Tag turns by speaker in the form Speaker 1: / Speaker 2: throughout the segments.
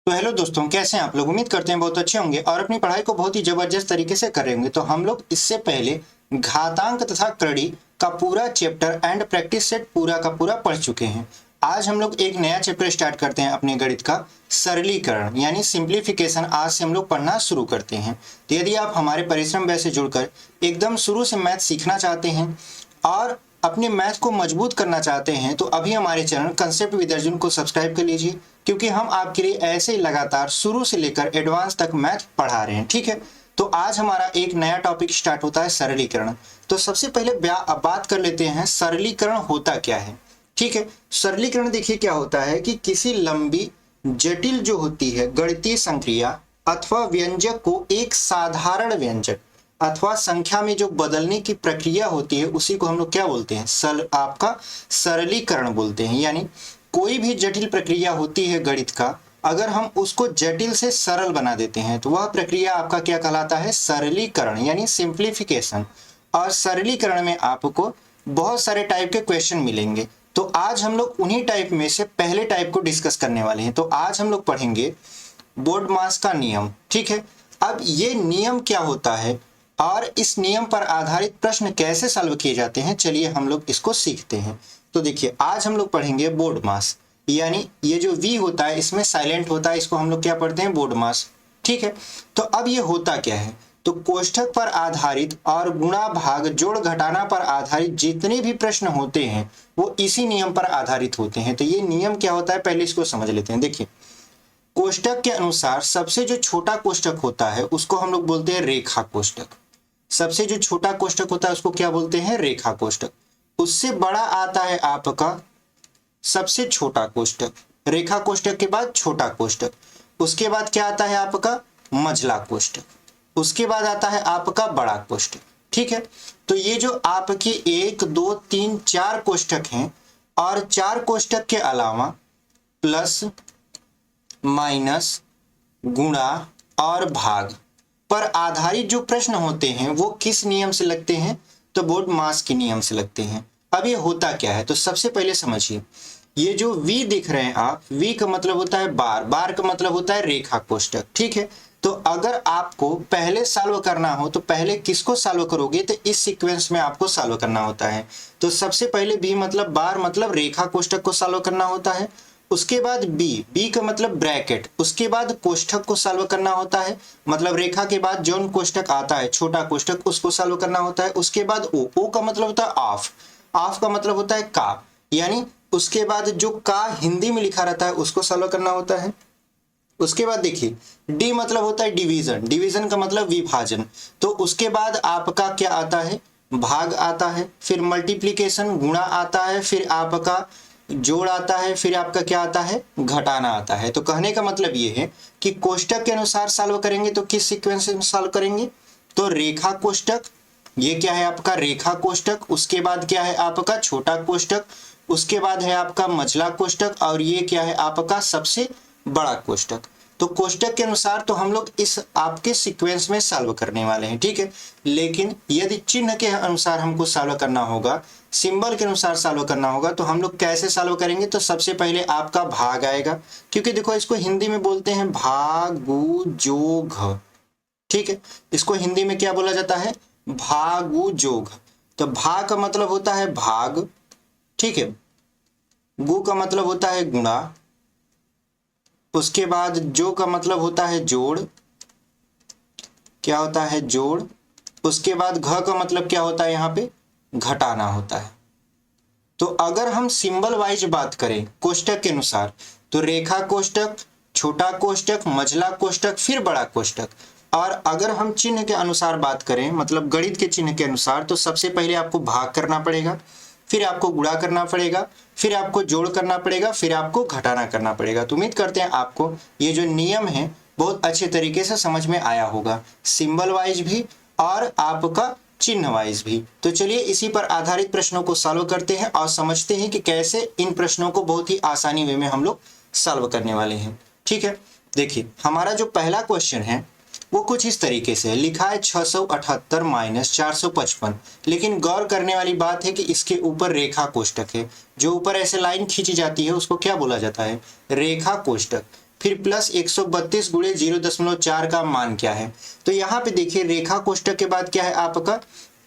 Speaker 1: तो हेलो दोस्तों, कैसे हैं आप लोग। उम्मीद करते हैं बहुत अच्छे होंगे और अपनी पढ़ाई को बहुत ही जबरदस्त तरीके से कर रहे होंगे। तो हम लोग इससे पहले घातांक तथा कड़ी का पूरा चैप्टर एंड प्रैक्टिस सेट पूरा का पूरा पढ़ चुके हैं। आज हम लोग एक नया चैप्टर स्टार्ट करते हैं अपने गणित का, सरलीकरण यानी सिंप्लीफिकेशन। आज से हम लोग पढ़ना शुरू करते हैं। तो यदि आप हमारे परिश्रम बैच से जुड़कर एकदम शुरू से मैथ सीखना चाहते हैं और अपने मैथ को मजबूत करना चाहते हैं तो अभी हमारे चैनल कंसेप्ट विद अर्जुन को सब्सक्राइब कर लीजिए, क्योंकि हम आपके लिए ऐसे ही लगातार शुरू से लेकर एडवांस तक मैथ पढ़ा रहे हैं। ठीक है, तो आज हमारा एक नया टॉपिक स्टार्ट होता है, सरलीकरण। तो सबसे पहले बात कर लेते हैं सरलीकरण होता क्या है। ठीक है, सरलीकरण देखिए क्या होता है कि किसी लंबी जटिल जो होती है गणितीय संक्रिया अथवा व्यंजक को एक साधारण व्यंजक अथवा संख्या में जो बदलने की प्रक्रिया होती है उसी को हम लोग क्या बोलते हैं, आपका सरलीकरण बोलते हैं। यानी कोई भी जटिल प्रक्रिया होती है गणित का, अगर हम उसको जटिल से सरल बना देते हैं तो वह प्रक्रिया आपका क्या कहलाता है, सरलीकरण यानी सिंप्लीफिकेशन। और सरलीकरण में आपको बहुत सारे टाइप के क्वेश्चन मिलेंगे। तो आज हम लोग उन्हीं टाइप में से पहले टाइप को डिस्कस करने वाले हैं। तो आज हम लोग पढ़ेंगे बोर्डमास का नियम। ठीक है, अब ये नियम क्या होता है और इस नियम पर आधारित प्रश्न कैसे सॉल्व किए जाते हैं, चलिए हम लोग इसको सीखते हैं। तो देखिए आज हम लोग पढ़ेंगे बोर्डमास, यानी ये जो V होता है इसमें साइलेंट होता है, इसको हम लोग क्या पढ़ते हैं, बोर्डमास। ठीक है, तो अब ये होता क्या है, तो कोष्ठक पर आधारित और गुणा भाग जोड़ घटाना पर आधारित जितने भी प्रश्न होते हैं वो इसी नियम पर आधारित होते हैं। तो ये नियम क्या होता है पहले इसको समझ लेते हैं। देखिए कोष्ठक के अनुसार सबसे जो छोटा कोष्ठक होता है उसको हम लोग बोलते हैं रेखा कोष्ठक। सबसे जो छोटा कोष्ठक होता है उसको क्या बोलते हैं, रेखा कोष्ठक। उससे बड़ा आता है आपका सबसे छोटा कोष्ठक, रेखा कोष्ठक के बाद छोटा कोष्ठक। उसके बाद क्या आता है आपका मझला कोष्ठक, उसके बाद आता है आपका बड़ा कोष्ठक। ठीक है, तो ये जो आपके 1 2 3 4 कोष्ठक हैं और 4 कोष्ठक के अलावा प्लस माइनस गुणा और भाग पर आधारित जो प्रश्न होते हैं वो किस नियम से लगते हैं, तो बोर्डमास के नियम से लगते हैं। अब ये होता क्या है, तो सबसे पहले समझिए ये जो V दिख रहे हैं आप, V का मतलब होता है बार, बार का मतलब होता है रेखा कोष्ठक। ठीक है, तो अगर आपको पहले सॉल्व करना हो तो पहले किसको सॉल्व करोगे, तो इस सीक्वेंस में आपको सॉल्व करना होता है। तो सबसे पहले V मतलब बार मतलब रेखा कोष्ठक को सॉल्व करना होता है। उसके बाद बी का मतलब ब्रैकेट, उसके बाद कोष्ठक को सॉल्व करना होता है, मतलब रेखा के बाद जो कोष्ठक आता है छोटा कोष्ठक उसको सॉल्व करना होता है। उसके बाद ओ का मतलब होता है ऑफ, ऑफ का मतलब होता है का, यानी उसके बाद जो का हिंदी में लिखा रहता है उसको सॉल्व करना होता है। उसके बाद देखिए डी मतलब होता है डिवीजन, डिवीजन का मतलब विभाजन। तो उसके बाद आपका क्या आता है, भाग आता है, फिर मल्टीप्लीकेशन गुणा आता है, फिर आपका जोड़ आता है, फिर आपका क्या आता है, घटाना आता है। तो कहने का मतलब ये है कि कोष्ठक के अनुसार सॉल्व करेंगे तो किस सीक्वेंस में सॉल्व करेंगे, तो रेखा कोष्ठक, ये क्या है आपका रेखा कोष्ठक। उसके बाद क्या है आपका छोटा कोष्ठक, उसके बाद है आपका मझला कोष्ठक और ये क्या है आपका सबसे बड़ा कोष्ठक। तो कोष्ठक के अनुसार तो हम लोग इस आपके सीक्वेंस में सॉल्व करने वाले हैं। ठीक है, लेकिन यदि चिन्ह के अनुसार हमको सॉल्व करना होगा, सिंबल के अनुसार सॉल्व करना होगा, तो हम लोग कैसे सॉल्व करेंगे, तो सबसे पहले आपका भाग आएगा, क्योंकि देखो इसको हिंदी में बोलते हैं भागुजोघ। ठीक है, इसको हिंदी में क्या बोला जाता है, भागुजोघ। तो भाग का मतलब होता है भाग, ठीक है, गु का मतलब होता है गुणा, उसके बाद जो का मतलब होता है जोड़, क्या होता है जोड़। उसके बाद घ का मतलब क्या होता है, यहाँ पे घटाना होता है। तो अगर हम सिंबल वाइज बात करें कोष्ठक के अनुसार तो रेखा कोष्ठक, छोटा कोष्ठक, मझला कोष्ठक, फिर बड़ा कोष्ठक। और अगर हम चिन्ह के अनुसार बात करें, मतलब गणित के चिन्ह के अनुसार, तो सबसे पहले आपको भाग करना पड़ेगा, फिर आपको गुणा करना पड़ेगा, फिर आपको जोड़ करना पड़ेगा, फिर आपको घटाना करना पड़ेगा। तो उम्मीद करते हैं आपको ये जो नियम है बहुत अच्छे तरीके से समझ में आया होगा, सिंबल वाइज भी और आपका चिन्ह वाइज भी। तो चलिए इसी पर आधारित प्रश्नों को सॉल्व करते हैं और समझते हैं कि कैसे इन प्रश्नों को बहुत ही आसानी वे में हम लोग सॉल्व करने वाले हैं। ठीक है, देखिए हमारा जो पहला क्वेश्चन है वो कुछ इस तरीके से है, लिखा है 678 माइनस 455। लेकिन गौर करने वाली बात है कि इसके ऊपर रेखा कोष्ठक है, जो ऊपर ऐसे लाइन खींची जाती है उसको क्या बोला जाता है, रेखा कोष्ठक। फिर प्लस 132 गुणे 0.4 का मान क्या है। तो यहाँ पे देखिए रेखा कोष्टक के बाद क्या है आपका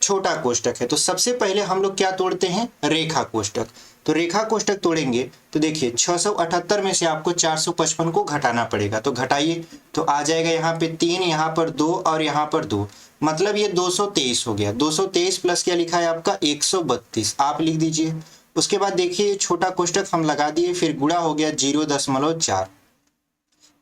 Speaker 1: छोटा कोष्टक है। तो सबसे पहले हम लोग क्या तोड़ते हैं, रेखा कोष्टक। तो रेखा कोष्टक तोड़ेंगे तो देखिए 678 में से आपको 455 को घटाना पड़ेगा। तो घटाइए तो आ जाएगा यहाँ पे 3, यहाँ पर 2 और यहाँ पर 2, मतलब ये 223 हो गया। 223 प्लस क्या लिखा है आपका 132, आप लिख दीजिए। उसके बाद देखिए छोटा कोष्टक हम लगा दिए, फिर गुणा हो गया 0.4।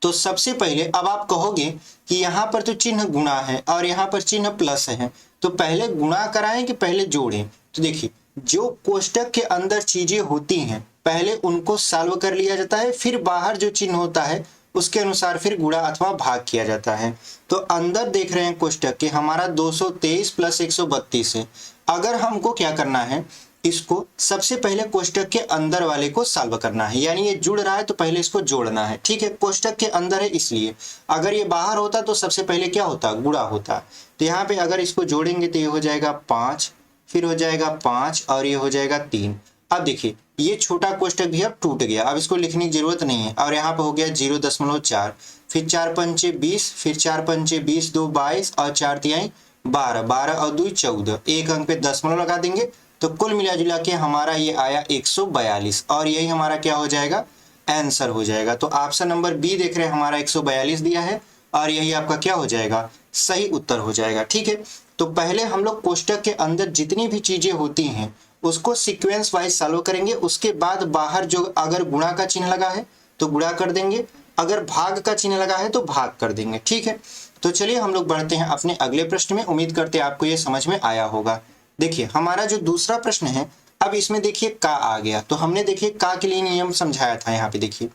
Speaker 1: तो सबसे पहले अब आप कहोगे कि यहाँ पर तो चिन्ह गुणा है और यहाँ पर चिन्ह प्लस है, तो पहले गुणा कराएं कि पहले जोड़ें। तो देखिए जो कोष्टक के अंदर चीजें होती हैं पहले उनको सॉल्व कर लिया जाता है, फिर बाहर जो चिन्ह होता है उसके अनुसार फिर गुणा अथवा भाग किया जाता है। तो अंदर देख रहे हैं कोष्टक के हमारा 223 प्लस 132 है। अगर हमको क्या करना है, इसको सबसे पहले कोष्टक के अंदर वाले को सॉल्व करना है, यानी ये जुड़ रहा है तो पहले इसको जोड़ना है। ठीक है, कोष्टक के अंदर है इसलिए, अगर ये बाहर होता तो सबसे पहले क्या होता, गुणा होता। तो यहाँ पे अगर इसको जोड़ेंगे तो ये हो जाएगा 5, फिर हो जाएगा 5 और ये हो जाएगा 3। अब देखिए ये छोटा कोष्टक भी अब टूट गया, अब इसको लिखने की जरूरत नहीं है। और यहाँ पे हो गया 0.4, फिर 4 पंचे 20, फिर 4 पंचे 20, 2 22 और 4 तिहाई 12, 12 और 2 14, एक अंक पे दशमलव लगा देंगे तो कुल मिला जुला के हमारा ये आया 142 और यही हमारा क्या हो जाएगा, आंसर हो जाएगा। तो ऑप्शन नंबर बी देख रहे हैं हमारा 142 दिया है और यही आपका क्या हो जाएगा, सही उत्तर हो जाएगा। ठीक है, तो पहले हम लोग कोष्टक के अंदर जितनी भी चीजें होती हैं उसको सीक्वेंस वाइज सॉल्व करेंगे। उसके बाद बाहर जो अगर गुणा का चिन्ह लगा है तो गुणा कर देंगे, अगर भाग का चिन्ह लगा है तो भाग कर देंगे। ठीक है, तो चलिए हम लोग बढ़ते हैं अपने अगले प्रश्न में। उम्मीद करते हैं आपको ये समझ में आया होगा। देखिए हमारा जो दूसरा प्रश्न है, अब इसमें देखिए का आ गया, तो हमने देखिए का के लिए नियम समझाया था। यहाँ पे देखिए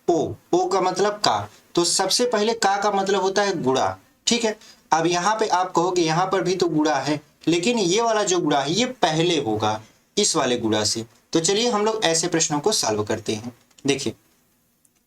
Speaker 1: ओ का मतलब का, तो सबसे पहले का मतलब होता है गुणा। ठीक है, अब यहाँ पे आप कहोगे यहाँ पर भी तो गुणा है, लेकिन ये वाला जो गुणा है ये पहले होगा इस वाले गुणा से। तो चलिए हम लोग ऐसे प्रश्नों को सॉल्व करते हैं। देखिए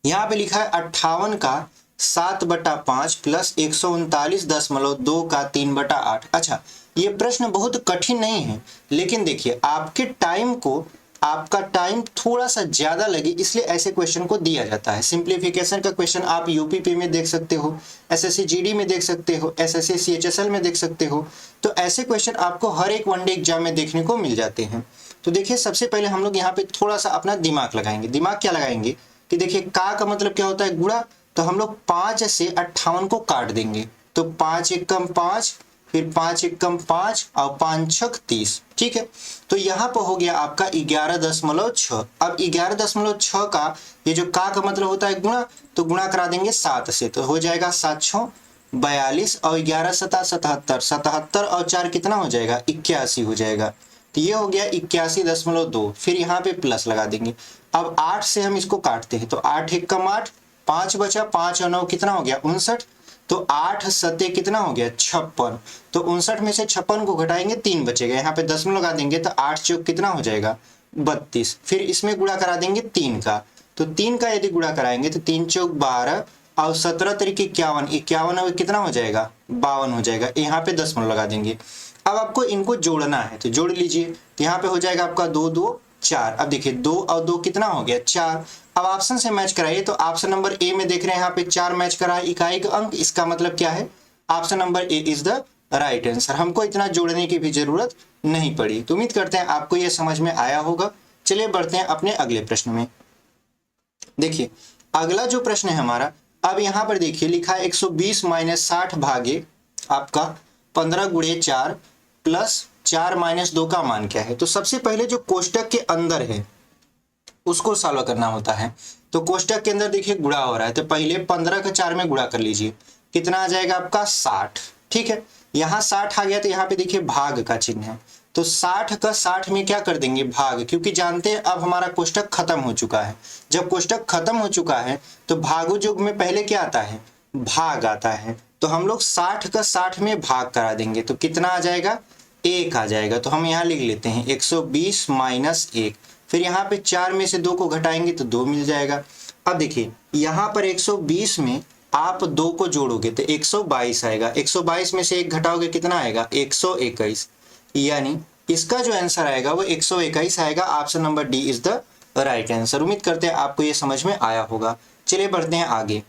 Speaker 1: यहाँ पे लिखा है 58 का 7/5 प्लस 139.2 का 3/8। अच्छा, ये प्रश्न बहुत कठिन नहीं है, लेकिन देखिए आपके टाइम को, आपका टाइम थोड़ा सा ज्यादा लगे इसलिए ऐसे क्वेश्चन को दिया जाता है। सिंप्लीफिकेशन का क्वेश्चन आप यूपीपी में देख सकते हो, एसएससी जीडी में देख सकते हो, एसएससी सीएचएसएल में देख सकते हो। तो ऐसे क्वेश्चन आपको हर एक वनडे एग्जाम में देखने को मिल जाते हैं। तो देखिए सबसे पहले हम लोग यहाँ पे थोड़ा सा अपना दिमाग लगाएंगे। दिमाग क्या लगाएंगे कि देखिए का मतलब क्या होता है, गुणा। तो हम लोग 5 से 58 को काट देंगे, तो 5 एकम 5, फिर 5 एकम 5 और 5 छक 30। ठीक है, तो यहाँ पर हो गया आपका 11.6। अब 11.6 का ये जो का मतलब होता है गुणा, तो गुणा करा देंगे 7 से, तो हो जाएगा 7 6 42 और 11 7 77, 77 और 4 कितना हो जाएगा, 81 हो जाएगा। तो ये हो गया 81.2, फिर यहाँ पे प्लस लगा देंगे। अब 8 से हम इसको काटते हैं, तो 8 एकम 8, 5 बचा, 5 और 9 कितना हो गया 59, तो 8 सत्ते कितना हो गया 56। तो 59 में से 56 को घटाएंगे 3 बचेगा, यहाँ पे दशमलव लगा देंगे तो 8 चौक कितना हो जाएगा 32। फिर इसमें गुणा करा देंगे 3 का, तो 3 का यदि गुणा कराएंगे तो 3 चौक 12 और 17 तरीके 51, 51 कितना हो जाएगा 52 हो जाएगा, यहाँ पे दशमलव लगा देंगे। अब आपको इनको जोड़ना है तो जोड़ लीजिए, तो यहाँ पे हो जाएगा आपका 2 2 4। अब देखिए 2 और 2 कितना हो गया 4। अब ऑप्शन से मैच कराइए, तो ऑप्शन नंबर ए में देख रहे हैं यहाँ पे 4 मैच करा है, इकाई का अंक, इसका मतलब क्या है option number A is the right answer. हमको इतना जोड़ने की भी जरूरत नहीं पड़ी। तो उम्मीद करते हैं आपको यह समझ में आया होगा। चलिए बढ़ते हैं अपने अगले प्रश्न में। देखिए अगला जो प्रश्न है हमारा, अब यहाँ पर देखिए लिखा है 120 - 60 भागे आपका 15 गुणे 4 प्लस 4 - 2 का मान क्या है। तो सबसे पहले जो कोष्टक के अंदर है उसको सॉल्व करना होता है। तो कोष्टक के अंदर देखिए गुणा हो रहा है, तो पहले 15 का 4 में गुणा कर लीजिए, कितना आ जाएगा आपका 60। ठीक है, यहाँ 60 आ गया, तो यहाँ पे देखिए भाग का चिन्ह है, तो 60 का 60 में क्या कर देंगे भाग, क्योंकि जानते हैं अब हमारा कोष्टक खत्म हो चुका है। जब कोष्टक खत्म हो चुका है तो भागोयोग में पहले क्या आता है, भाग आता है। तो हम लोग 60 का 60 में भाग करा देंगे, तो कितना आ जाएगा 1 आ जाएगा। तो हम यहाँ लिख लेते हैं 120 - 1, फिर यहाँ पे 4 में से 2 को घटाएंगे तो 2 मिल जाएगा। अब देखिए यहाँ पर 120 में आप 2 को जोड़ोगे तो 122 आएगा, 122 में से 1 घटाओगे कितना आएगा 121, यानी इसका जो आंसर आएगा वो 121 आएगा। Option number D is the right answer. उम्मीद करते हैं आपको ये समझ में आया होगा। चलिए बढ़ते हैं आगे।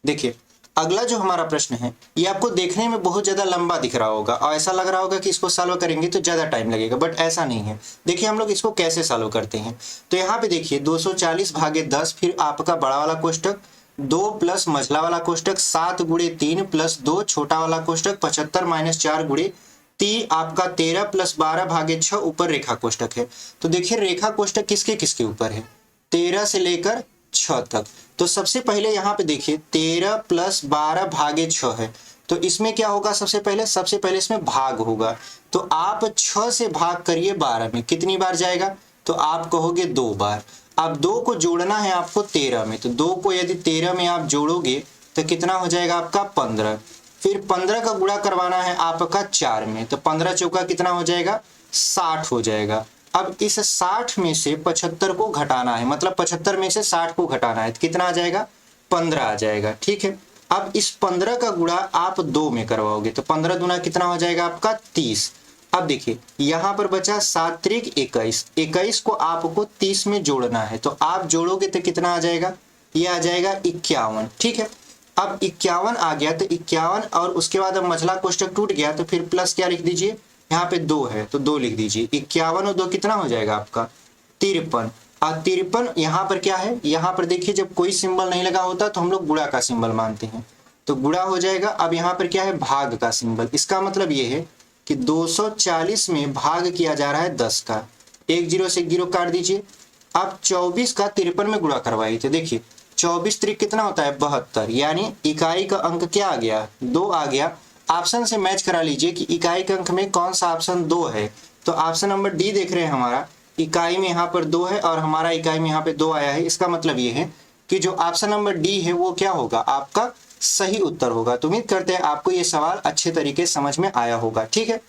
Speaker 1: देखिए अगला जो हमारा प्रश्न है ये आपको देखने में बहुत ज़्यादा लंबा दिख रहा होगा और ऐसा लग रहा होगा कि इसको सॉल्व करेंगे तो ज़्यादा टाइम लगेगा, बट ऐसा नहीं है। देखिए हम लोग इसको कैसे सॉल्व करते हैं। तो यहाँ पे देखिए 240 भागे 10, फिर आपका बड़ा वाला कोष्टक 2 प्लस मझला वाला कोष्टक 7 गुणे 3 प्लस 2 छोटा वाला कोष्टक 75 माइनस 4 गुणे 3 आपका 13 प्लस 12 भागे 6 ऊपर रेखा कोष्टक है। तो देखिए रेखा कोष्टक किसके किसके ऊपर है, 13 से लेकर 6 तक। तो सबसे पहले यहाँ पे देखिए 13 प्लस 12 भागे 6 है, तो इसमें क्या होगा, सबसे पहले इसमें भाग होगा। तो आप 6 से भाग करिए 12 में, कितनी बार जाएगा, तो आप कहोगे 2 बार। अब 2 को जोड़ना है आपको 13 में, तो 2 को यदि 13 में आप जोड़ोगे तो कितना हो जाएगा आपका 15। फिर 15 का गुणा करवाना है आपका 4 में, तो 15 चौका कितना हो जाएगा 60 हो जाएगा। अब इस 60 में से 75 को घटाना है, मतलब 75 में से 60 को घटाना है, तो कितना आ जाएगा 15 आ जाएगा। ठीक है, अब इस 15 का गुणा आप 2 में करवाओगे तो 15 दूना कितना हो जाएगा आपका 30। अब देखिए यहाँ पर बचा 7 त्रिक 21, 21 को आपको 30 में जोड़ना है, तो आप जोड़ोगे तो कितना आ जाएगा, ये आ जाएगा 51। ठीक है, अब 51 आ गया तो 51 और उसके बाद अब मझला कोष्टक टूट गया तो फिर प्लस क्या लिख दीजिए, यहाँ पे 2 है तो 2 लिख दीजिए। 51 और 2 कितना हो जाएगा आपका 53। और 53 यहाँ पर क्या है, यहाँ पर देखिए जब कोई सिंबल नहीं लगा होता तो हम लोग गुणा का सिंबल मानते हैं, तो गुणा हो जाएगा। अब यहाँ पर क्या है, भाग का सिंबल। इसका मतलब ये है कि 240 में भाग किया जा रहा है 10 का, 1 जीरो से 1 जीरो काट दीजिए। अब 24 का 53 में गुणा करवाइए, तो देखिए 24 त्रिक कितना होता है 72, यानी इकाई का अंक क्या आ गया 2 आ गया। ऑप्शन से मैच करा लीजिए कि इकाई के अंक में कौन सा ऑप्शन 2 है, तो ऑप्शन नंबर डी देख रहे हैं हमारा, इकाई में यहाँ पर 2 है और हमारा इकाई में यहाँ पे 2 आया है। इसका मतलब ये है कि जो ऑप्शन नंबर डी है वो क्या होगा, आपका सही उत्तर होगा। तो उम्मीद करते हैं आपको ये सवाल अच्छे तरीके समझ में आया होगा। ठीक है,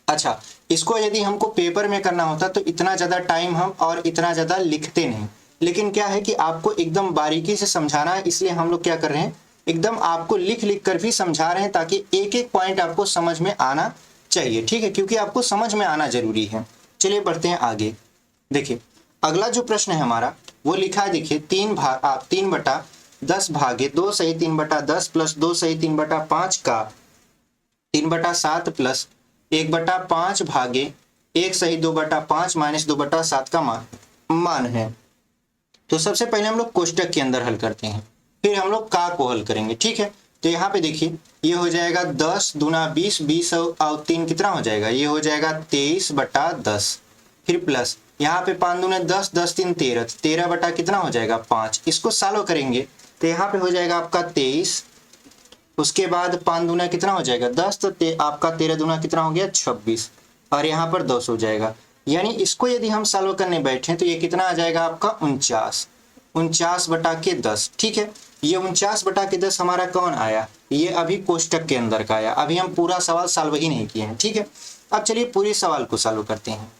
Speaker 1: अच्छा इसको यदि हमको पेपर में करना होता तो इतना ज़्यादा टाइम हम और इतना ज़्यादा लिखते नहीं, लेकिन क्या है कि आपको एकदम बारीकी से समझाना है, इसलिए हम लोग क्या कर रहे हैं, एकदम आपको लिख लिख कर भी समझा रहे हैं ताकि एक एक पॉइंट आपको समझ में आना चाहिए। ठीक है, क्योंकि आपको समझ में आना जरूरी है। चलिए बढ़ते हैं आगे। देखिए अगला जो प्रश्न है हमारा वो लिखा है, देखिए 3/10 भागे 2 सही 3/10 प्लस 2 सही 3/5 का 3/7 प्लस 1/5 भागे 1 सही 2/5 माइनस 2/7 का मान है। तो सबसे पहले हम लोग कोष्टक के अंदर हल करते हैं, फिर हम लोग का को हल करेंगे। ठीक है, तो यहाँ पे देखिए ये हो जाएगा 10 दूना 20, 20 और 3 कितना हो जाएगा, ये हो जाएगा 23/10। फिर प्लस यहाँ पे 5 दूना 10, 10 3 13, 13 बटा कितना हो जाएगा 5। इसको सॉल्व करेंगे तो यहाँ पे हो जाएगा आपका 23, उसके बाद 5 दूना कितना हो जाएगा 10, तो आपका 13 दूना कितना हो गया 26 और यहाँ पर 10 हो जाएगा। यानी इसको यदि हम सॉल्व करने बैठे तो ये कितना आ जाएगा आपका 49/10। ठीक है, ये 49/10 हमारा कौन आया, ये अभी कोष्टक के अंदर का आया, अभी हम पूरा सवाल सॉल्व ही नहीं किए हैं। ठीक है, अब चलिए पूरे सवाल को सॉल्व करते हैं।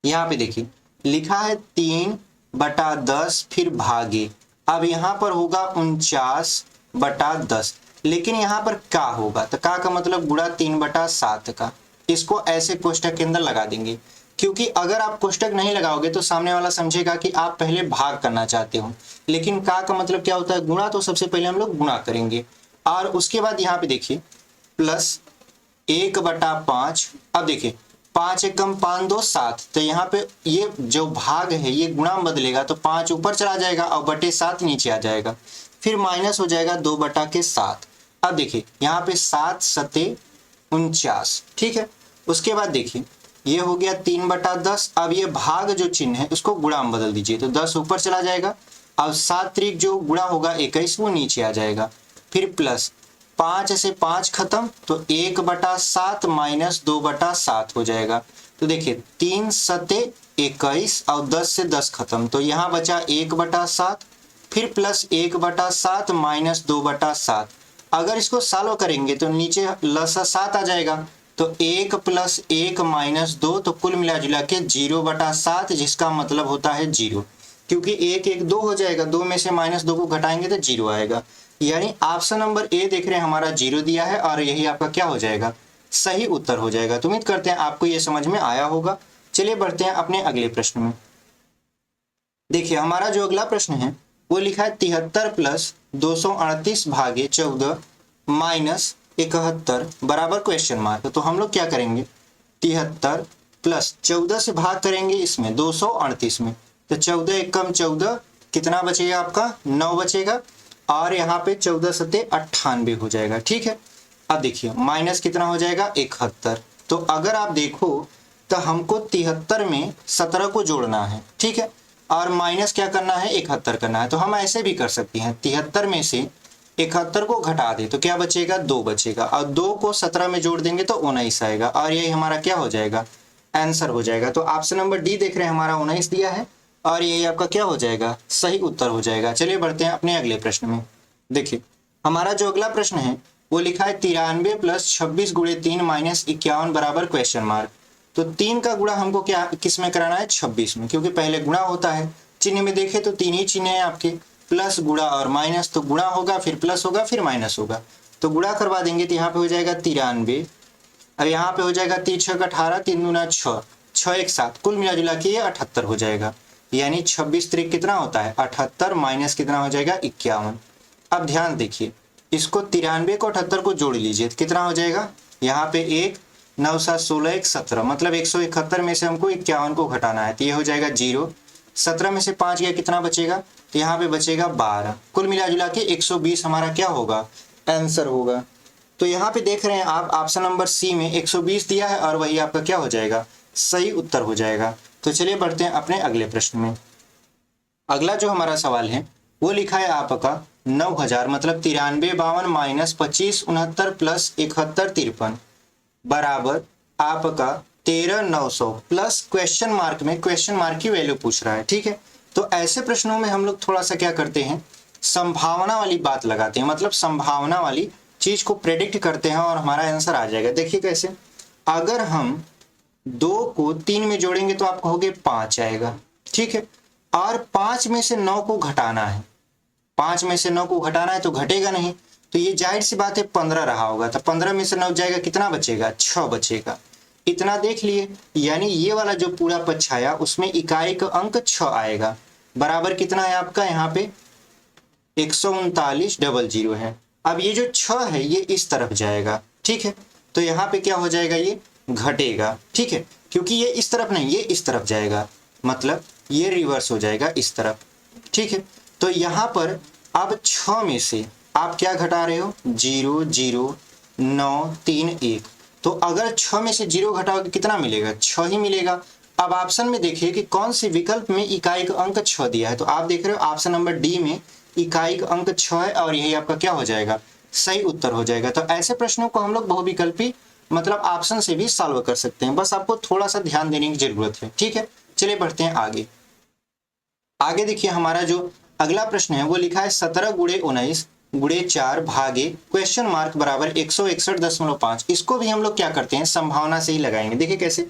Speaker 1: यहाँ पे देखिए लिखा है 3/10 फिर भागे, अब यहाँ पर होगा 49/10, लेकिन यहाँ पर का होगा, तो का मतलब गुणा 3/7 का। इसको ऐसे कोष्टक के अंदर लगा देंगे, क्योंकि अगर आप कोष्टक नहीं लगाओगे तो सामने वाला समझेगा कि आप पहले भाग करना चाहते हो, लेकिन का मतलब क्या होता है गुणा, तो सबसे पहले हम लोग गुणा करेंगे और उसके बाद यहाँ पे देखिए प्लस 1/5। अब देखिए 5 एक कम 5 2 7, तो यहाँ पे ये जो भाग है ये गुणा में बदलेगा तो 5 ऊपर चला जाएगा और बटे 7 नीचे आ जाएगा, फिर माइनस हो जाएगा 2/7। अब देखिए यहाँ पे 7 सते 49। ठीक है, उसके बाद देखिए ये हो गया 3/10। अब ये भाग जो चिन्ह है उसको गुणा में बदल दीजिए, तो 10 ऊपर चला जाएगा और 7 त्रिक जो गुणा होगा 21 वो नीचे आ जाएगा। फिर प्लस 5 से 5 खत्म तो 1/7 माइनस 2/7 हो जाएगा। तो देखिए 3 सते 21 और 10 से 10 खत्म, तो यहाँ बचा 1/7 फिर प्लस 1/7 माइनस 2/7। अगर इसको सॉल्व करेंगे तो नीचे लसा 7 आ जाएगा, तो 1 प्लस 1 माइनस 2, तो कुल मिला जुला के 0/7, जिसका मतलब होता है 0, क्योंकि 1 1 2 हो जाएगा, 2 में से माइनस 2 को घटाएंगे तो 0 आएगा। यानी ऑप्शन नंबर ए देख रहे हैं हमारा 0 दिया है और यही आपका क्या हो जाएगा सही उत्तर हो जाएगा। तो उम्मीद करते हैं आपको ये समझ में आया होगा। चलिए बढ़ते हैं अपने अगले प्रश्न में। देखिए हमारा जो अगला प्रश्न है वो लिखा है 73 प्लस 238 भागे 14 माइनस 71 बराबर क्वेश्चन मार्क। तो हम लोग क्या करेंगे, 73 प्लस 14 से भाग करेंगे इसमें 238 में, तो 14 एकम 14 कितना बचेगा आपका 9 बचेगा, और यहाँ पे 14 सत्ते 98 हो जाएगा। ठीक है, अब देखिए माइनस कितना हो जाएगा 71। तो अगर आप देखो तो हमको 73 में 17 को जोड़ना है, ठीक है, और माइनस क्या करना है 71 करना है। तो हम ऐसे भी कर सकते हैं, 73 में से 71 को घटा दे तो क्या बचेगा 2 बचेगा, और 2 को 17 में जोड़ देंगे तो 19 आएगा, और यही हमारा क्या हो जाएगा आंसर हो जाएगा। तो ऑप्शन नंबर डी देख रहे हैं हमारा 19 दिया है, और यही आपका क्या हो जाएगा सही उत्तर हो जाएगा। चलिए बढ़ते हैं अपने अगले प्रश्न में। देखिए हमारा जो अगला प्रश्न है वो लिखा है 93 प्लस 26 गुणे 3 माइनस 51 बराबर क्वेश्चन मार्क। तो 3 का गुणा हमको क्या किस में कराना है 26 में, क्योंकि पहले गुणा होता है। चिन्ह में देखे तो 3 ही चिन्ह है आपके, प्लस गुणा और माइनस, तो गुणा होगा फिर प्लस होगा फिर माइनस होगा, तो गुणा करवा देंगे तो यहाँ पे हो जाएगा 93, अब यहाँ पे हो जाएगा 3 6 18, 3 दूना 6, 6 1 7, कुल मिला जुला के ये 78 हो जाएगा। यानी 26 त्रिक कितना होता है 78 माइनस कितना हो जाएगा 51। अब ध्यान देखिए इसको 93 को 78 को जोड़ लीजिए तो कितना हो जाएगा, यहाँ पे 1 9 7 16 1 17, मतलब 171 में से हमको 51 को घटाना है, तो ये हो जाएगा 0। 17 में से 5 गया कितना बचेगा, तो यहाँ पे बचेगा 12, कुल मिला जुला के 120 हमारा क्या होगा आंसर होगा। तो यहाँ पे देख रहे हैं आप ऑप्शन नंबर सी में 120 दिया है, और वही आपका क्या हो जाएगा सही उत्तर हो जाएगा। तो चलिए बढ़ते हैं अपने अगले प्रश्न में। अगला जो हमारा सवाल है वो लिखा है आपका 9000 मतलब 93 52 माइनस 25 69 प्लस 71 53 बराबर आपका 13900 प्लस क्वेश्चन मार्क में क्वेश्चन मार्क की वैल्यू पूछ रहा है। ठीक है, तो ऐसे प्रश्नों में हम लोग थोड़ा सा क्या करते हैं संभावना वाली बात लगाते हैं, मतलब संभावना वाली चीज को प्रेडिक्ट करते हैं और हमारा आंसर आ जाएगा। देखिए कैसे, अगर हम 2 को 3 में जोड़ेंगे तो आप कहोगे 5 आएगा, ठीक है, और 5 में से 9 को घटाना है, 5 में से 9 को घटाना है तो घटेगा नहीं, तो ये जाहिर सी बात है 15 रहा होगा, तो 15 में से 9 जाएगा कितना बचेगा 6 बचेगा। इतना देख लिए, यानी ये वाला जो पूरा पक्ष आया उसमें इकाई का अंक 6 आएगा, बराबर कितना है आपका यहाँ पे 139 है। अब ये जो 6 है ये इस तरफ जाएगा, ठीक है, तो यहाँ पे क्या हो जाएगा ये घटेगा, ठीक है, क्योंकि ये इस तरफ नहीं ये इस तरफ जाएगा, मतलब ये रिवर्स हो जाएगा इस तरफ, ठीक है। तो यहाँ पर अब 6 में से आप क्या घटा रहे हो 0 0 9 3 1, तो अगर 6 में से 0 घटाओगे कितना मिलेगा 6 ही मिलेगा। अब ऑप्शन में देखिए कि कौन सी विकल्प में इकाई का अंक 6 दिया है, तो आप देख रहे हो ऑप्शन नंबर डी में इकाई का अंक 6 है, और यही आपका क्या हो जाएगा सही उत्तर हो जाएगा। तो ऐसे प्रश्नों को हम लोग बहुविकल्पी मतलब ऑप्शन से भी सॉल्व कर सकते हैं, बस आपको थोड़ा सा ध्यान देने की जरूरत है। ठीक है, चलिए बढ़ते हैं आगे। आगे देखिए हमारा जो अगला प्रश्न है वो लिखा है 17 गुणे 19 गुणे 4 भागे क्वेश्चन मार्क बराबर 161.5। इसको भी हम लोग क्या करते हैं संभावना से ही लगाएंगे। देखिए कैसे,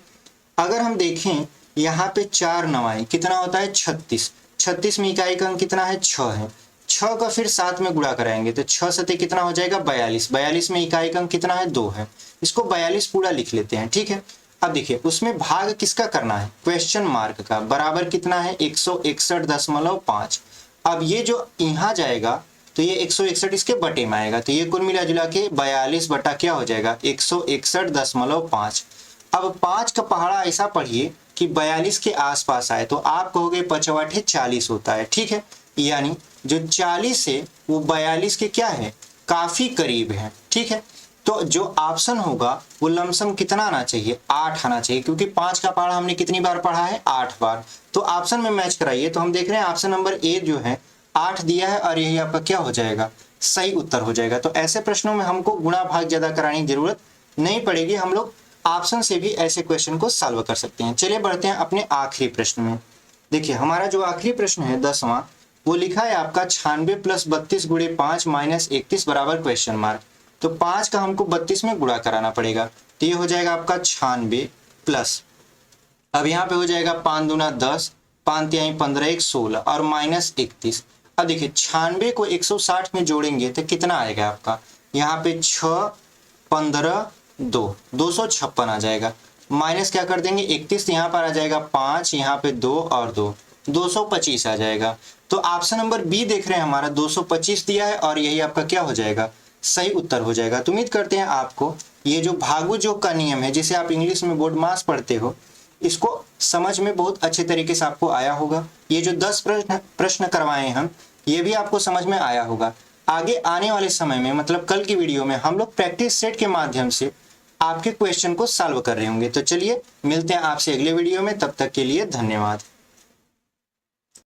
Speaker 1: अगर हम देखें यहाँ पे 4 9 कितना होता है 36, 36 में इकाई का अंक कितना है 6 है, 6 का फिर 7 में गुणा कराएंगे तो 6 सते कितना हो जाएगा 42, 42 में इकाई का अंक कितना है 2 है, इसको 42 पूरा लिख लेते हैं। ठीक है, अब देखिए उसमें भाग किसका करना है क्वेश्चन मार्क का, बराबर कितना है 161.5। अब ये जो यहाँ जाएगा तो ये 161 इसके बटे में आएगा, तो ये कुल मिला जुला के 42 बटा क्या हो जाएगा 161.5। अब 5 का पहाड़ा ऐसा पढ़िए कि 42 के आसपास आए तो आप कहोगे 5 8 40 होता है। ठीक है, यानी जो 40 है वो 42 के क्या है काफी करीब है। ठीक है, तो जो ऑप्शन होगा वो लमसम कितना आना चाहिए 8 आना चाहिए, क्योंकि 5 का पहाड़ा हमने कितनी बार पढ़ा है 8 बार। तो ऑप्शन में मैच कराइए, तो हम देख रहे हैं ऑप्शन नंबर ए जो है 8 दिया है, और यही आपका क्या हो जाएगा सही उत्तर हो जाएगा। तो ऐसे प्रश्नों में हमको गुणा भाग ज्यादा कराने की जरूरत नहीं पड़ेगी, हम लोग ऑप्शन से भी ऐसे क्वेश्चन को सॉल्व कर सकते हैं। चलिए बढ़ते हैं अपने आखिरी प्रश्न में। देखिए हमारा जो आखिरी प्रश्न है 10वां वो लिखा है आपका 96 प्लस 32 गुणे 5 माइनस 31 बराबर क्वेश्चन मार्क। तो 5 का हमको 32 में गुणा कराना पड़ेगा, तो ये हो जाएगा आपका 96 प्लस, अब यहाँ पे हो जाएगा 5 दूना 10, 5 तिहाई 15 1 16 और माइनस 31। अब देखिए 96 को 160 में जोड़ेंगे तो कितना आएगा आपका, यहाँ पे 6 15 2 256 आ जाएगा, माइनस क्या कर देंगे 31, यहाँ पर आ जाएगा 5, यहाँ पे 2 और 2 225 आ जाएगा। तो ऑप्शन नंबर बी देख रहे हैं हमारा 225 दिया है और यही आपका क्या हो जाएगा, सही उत्तर हो जाएगा। तो उम्मीद करते हैं आपको ये जो भागु योग का नियम है, जिसे आप इंग्लिश में बोर्ड मास पढ़ते हो, इसको समझ में बहुत अच्छे तरीके से आपको आया होगा। ये जो 10 प्रश्न करवाए हम, ये भी आपको समझ में आया होगा। आगे आने वाले समय में मतलब कल की वीडियो में हम लोग प्रैक्टिस सेट के माध्यम से आपके क्वेश्चन को सॉल्व कर रहे होंगे। तो चलिए मिलते हैं आपसे अगले वीडियो में, तब तक के लिए धन्यवाद।